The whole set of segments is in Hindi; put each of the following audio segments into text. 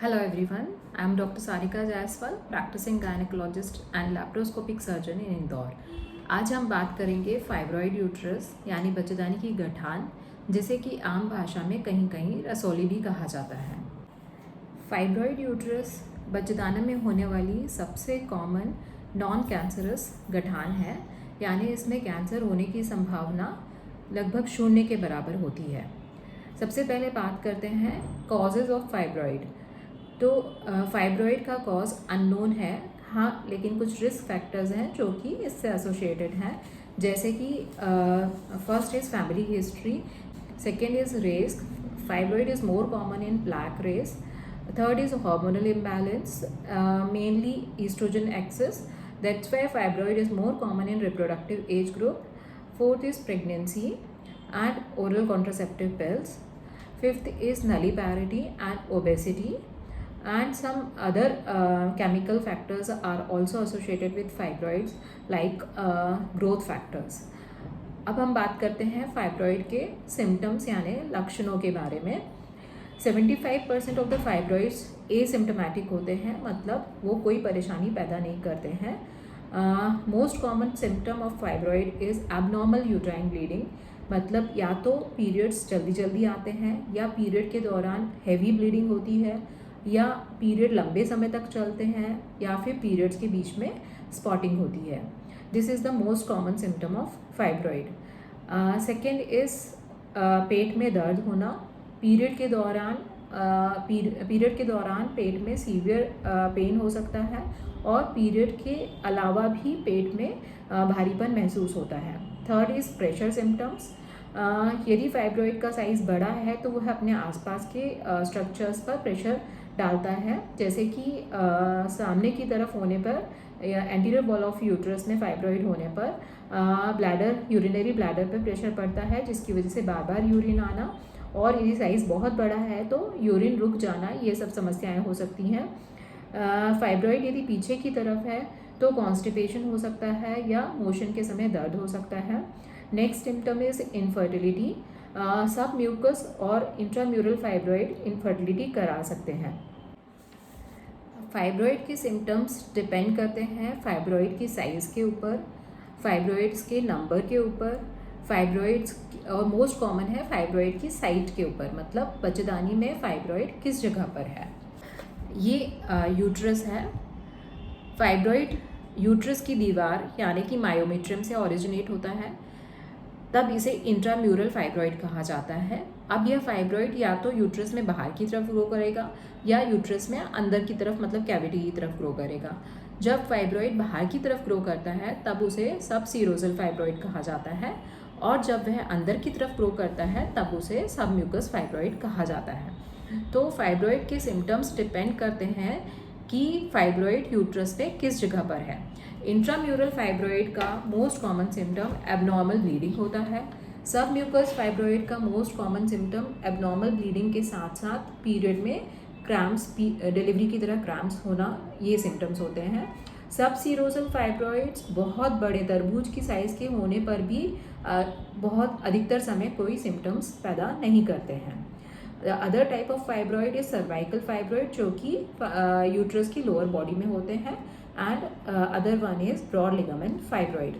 Hello everyone, I am Dr. Sarika Jaiswal, practicing gynecologist and laparoscopic surgeon in Indore. आज हम बात करेंगे फाइब्रॉइड यूट्रस यानी बच्चेदानी की गठान, जिसे कि आम भाषा में कहीं कहीं रसौली भी कहा जाता है। फाइब्रॉइड यूट्रस बच्चेदानी में होने वाली सबसे कॉमन नॉन कैंसरस गठान है, यानी इसमें कैंसर होने की संभावना लगभग 0 के बराबर होती है। सबसे पहले बात करते हैं कॉजेज़ ऑफ फाइब्रॉइड। तो फाइब्रॉइड का कॉज अननोन है, हाँ, लेकिन कुछ रिस्क फैक्टर्स हैं जो कि इससे एसोसिएटेड हैं, जैसे कि first is family history, second is race, fibroid is more common in black race, third is hormonal imbalance, mainly oestrogen excess, that's why fibroid is more common in reproductive age group, fourth is pregnancy and oral contraceptive pills, fifth is nulliparity and obesity, and some other chemical factors are also associated with fibroids like growth factors. अब हम बात करते हैं फाइब्रॉइड के सिम्टम्स यानी लक्षणों के बारे में। 75% ऑफ द फाइब्रॉइड्स एसिम्टोमेटिक होते हैं, मतलब वो कोई परेशानी पैदा नहीं करते हैं। Most common symptom of fibroid is abnormal uterine bleeding, मतलब या तो पीरियड्स जल्दी जल्दी आते हैं, या पीरियड के दौरान हैवी ब्लीडिंग होती है, या पीरियड लंबे समय तक चलते हैं, या फिर पीरियड्स के बीच में स्पॉटिंग होती है। This is the most common symptom of fibroid. Second is पेट में दर्द होना। पीरियड के दौरान पेट में सीवियर पेन हो सकता है, और पीरियड के अलावा भी पेट में भारीपन महसूस होता है। Third is pressure symptoms. यदि फाइब्रॉइड का साइज़ बड़ा है तो वह अपने आसपास के स्ट्रक्चर्स पर प्रेशर डालता है, जैसे कि सामने की तरफ होने पर या एंटीरियर वॉल ऑफ यूट्रस में फाइब्रॉइड होने पर यूरिनरी ब्लैडर पर प्रेशर पड़ता है, जिसकी वजह से बार बार यूरिन आना, और यदि साइज़ बहुत बड़ा है तो यूरिन रुक जाना, ये सब समस्याएं हो सकती हैं। फाइब्रॉइड यदि पीछे की तरफ है तो कॉन्स्टिपेशन हो सकता है, या मोशन के समय दर्द हो सकता है। Next symptom is infertility. सब म्यूकस और इंट्राम्यूरल फाइब्रॉइड इनफर्टिलिटी करा सकते हैं। फाइब्रॉइड के सिम्टम्स डिपेंड करते हैं फाइब्रॉइड की साइज़ के ऊपर, फाइब्रॉइड्स के नंबर के ऊपर, फाइब्रॉइड्स, और मोस्ट कॉमन है फाइब्रॉइड की साइट के ऊपर, मतलब बच्चेदानी में फाइब्रॉइड किस जगह पर है। ये यूट्रस है। फाइब्रॉइड यूट्रस की दीवार यानी कि मायोमेट्रियम से ओरिजिनेट होता है, तब इसे इंट्राम्यूरल फाइब्रॉइड कहा जाता है। अब यह फाइब्रॉइड या तो यूट्रस में बाहर की तरफ ग्रो करेगा, या यूट्रस में अंदर की तरफ, मतलब कैविटी की तरफ ग्रो करेगा। जब फाइब्रॉइड बाहर की तरफ ग्रो करता है तब उसे सब सीरोजल फाइब्रॉइड कहा जाता है, और जब वह अंदर की तरफ ग्रो करता है तब उसे सब म्यूकस फाइब्रॉइड कहा जाता है। तो फाइब्रॉइड के सिम्टम्स डिपेंड करते हैं कि फाइब्रॉइड यूट्रस पे किस जगह पर है। इंट्राम्यूरल फाइब्रॉइड का most common symptom abnormal bleeding होता है। सब म्यूकस फाइब्रॉइड का most common symptom abnormal bleeding के साथ साथ पीरियड में क्रैम्प्स, डिलीवरी की तरह क्रैम्प्स होना, ये सिम्टम्स होते हैं। सब सीरोजल फाइब्रॉइड्स बहुत बड़े तरबूज की साइज़ के होने पर भी बहुत अधिकतर समय कोई सिम्टम्स पैदा नहीं करते हैं। The other type of fibroid is cervical fibroid, जो कि यूट्रस की लोअर बॉडी में होते हैं, and other one is broad ligament fibroid.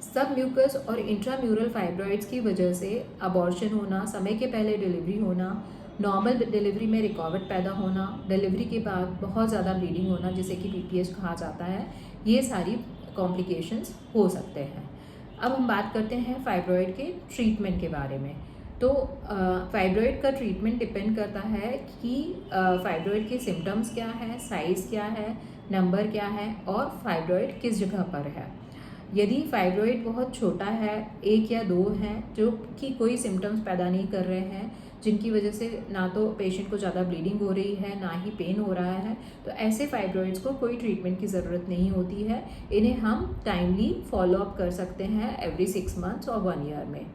Submucous और इंट्राम्यूरल फाइब्रॉइड्स की वजह से अबॉर्शन होना, समय के पहले डिलीवरी होना, नॉर्मल डिलीवरी में रुकावट पैदा होना, डिलीवरी के बाद बहुत ज़्यादा ब्लीडिंग होना, जिसे कि PPH कहा जाता है, ये सारी कॉम्प्लिकेशंस हो सकते हैं। अब हम बात करते हैं फाइब्रॉइड के ट्रीटमेंट के बारे में। तो फाइब्रॉइड का ट्रीटमेंट डिपेंड करता है कि फाइब्रॉइड के सिम्टम्स क्या है, साइज़ क्या है, नंबर क्या है, और फाइब्रॉइड किस जगह पर है। यदि फाइब्रॉइड बहुत छोटा है, 1 या 2 हैं, जो कि कोई सिम्टम्स पैदा नहीं कर रहे हैं, जिनकी वजह से ना तो पेशेंट को ज़्यादा ब्लीडिंग हो रही है, ना ही पेन हो रहा है, तो ऐसे फाइब्रॉइड्स को कोई ट्रीटमेंट की ज़रूरत नहीं होती है। इन्हें हम टाइमली फॉलोअप कर सकते हैं एवरी 6 मंथ्स और 1 ईयर में।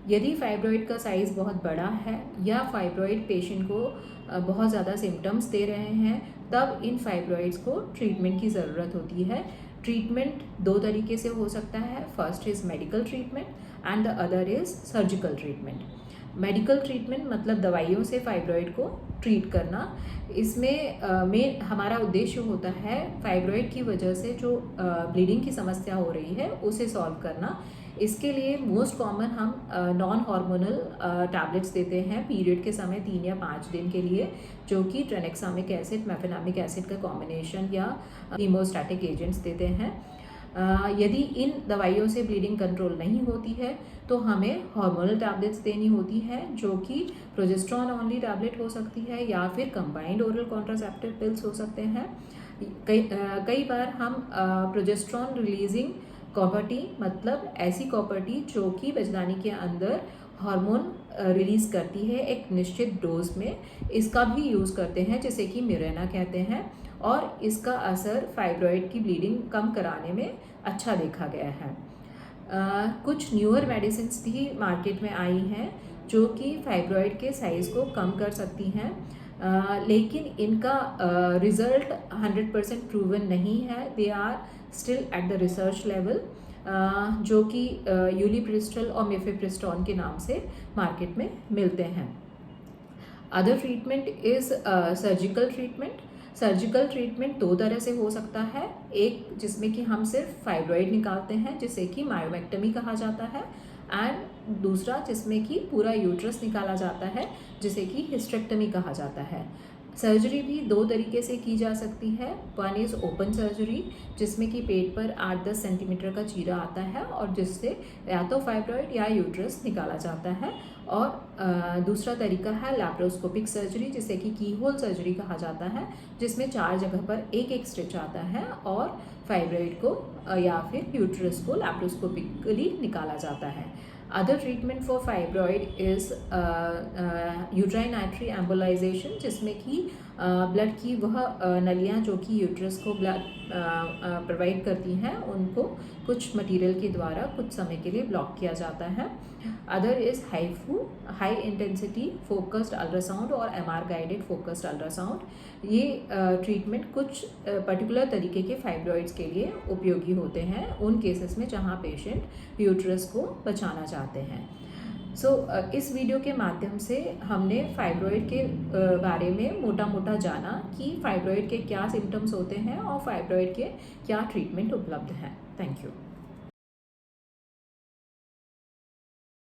यदि फाइब्रॉइड का साइज़ बहुत बड़ा है, या फाइब्रॉइड पेशेंट को बहुत ज़्यादा सिम्टम्स दे रहे हैं, तब इन फाइब्रॉइड्स को ट्रीटमेंट की ज़रूरत होती है। ट्रीटमेंट 2 तरीके से हो सकता है। First is medical treatment and the other is surgical treatment. Medical treatment मतलब दवाइयों से फाइब्रॉइड को ट्रीट करना। इसमें मेन हमारा उद्देश्य होता है फाइब्रॉइड की वजह से जो ब्लीडिंग की समस्या हो रही है उसे सॉल्व करना। इसके लिए मोस्ट कॉमन हम नॉन हार्मोनल टैबलेट्स देते हैं पीरियड के समय 3 या 5 दिन के लिए, जो कि ट्रेनेक्सामिक एसिड मेफेनामिक एसिड का कॉम्बिनेशन या हीमोस्टैटिक एजेंट्स देते हैं। यदि इन दवाइयों से ब्लीडिंग कंट्रोल नहीं होती है तो हमें हार्मोनल टैबलेट्स देनी होती है, जो कि प्रोजेस्ट्रॉन ऑनली टैबलेट हो सकती है या फिर कंबाइंड ओरल कॉन्ट्रासेप्टिव पिल्स हो सकते हैं। कई बार हम प्रोजेस्ट्रॉन रिलीजिंग कॉपर्टी मतलब ऐसी कॉपर्टी जो कि बचदानी के अंदर हार्मोन रिलीज करती है एक निश्चित डोज में, इसका भी यूज़ करते हैं जिसे कि मिरेना कहते हैं, और इसका असर फाइब्रॉइड की ब्लीडिंग कम कराने में अच्छा देखा गया है। कुछ न्यूअर मेडिसिन्स भी मार्केट में आई हैं जो कि फाइब्रॉइड के साइज़ को कम कर सकती हैं, लेकिन इनका रिज़ल्ट 100% प्रूवन नहीं है। They are still at the research level, जो कि यूलिप्रिस्टल और मिफेप्रिस्टोन के नाम से मार्केट में मिलते हैं। Other treatment is surgical treatment. Surgical treatment 2 तरह से हो सकता है, एक जिसमें कि हम सिर्फ फाइब्रॉइड निकालते हैं जिसे कि मायोमेक्टमी कहा जाता है, एंड दूसरा जिसमें कि पूरा यूट्रस निकाला जाता है जिसे कि हिस्टेक्टमी कहा जाता है। सर्जरी भी 2 तरीके से की जा सकती है। वन इज़ ओपन सर्जरी, जिसमें कि पेट पर 8-10 सेंटीमीटर का चीरा आता है और जिससे या तो फाइब्रॉइड या यूट्रस निकाला जाता है, और दूसरा तरीका है लैप्रोस्कोपिक सर्जरी जिसे कि कीहोल सर्जरी कहा जाता है, जिसमें 4 जगह पर एक स्टिच आता है और फाइब्रॉइड को या फिर यूट्रस को लैप्रोस्कोपिकली निकाला जाता है। Other treatment for fibroid is uterine artery embolisation, जिसमें कि ब्लड की वह नलियाँ जो कि यूट्रस को ब्लड प्रोवाइड करती हैं उनको कुछ मटेरियल के द्वारा कुछ समय के लिए ब्लॉक किया जाता है। Other is HIFU high intensity focused ultrasound और MR गाइडेड फोकस्ड अल्ट्रासाउंड। ये ट्रीटमेंट कुछ पर्टिकुलर तरीके के फाइब्रॉइड्स के लिए उपयोगी होते हैं उन केसेस में जहाँ पेशेंट यूट्रस को बचाना चाहते हैं। इस वीडियो के माध्यम से हमने फाइब्रॉइड के बारे में मोटा मोटा जाना कि फाइब्रॉइड के क्या सिम्टम्स होते हैं और फाइब्रॉइड के क्या ट्रीटमेंट उपलब्ध हैं। Thank you.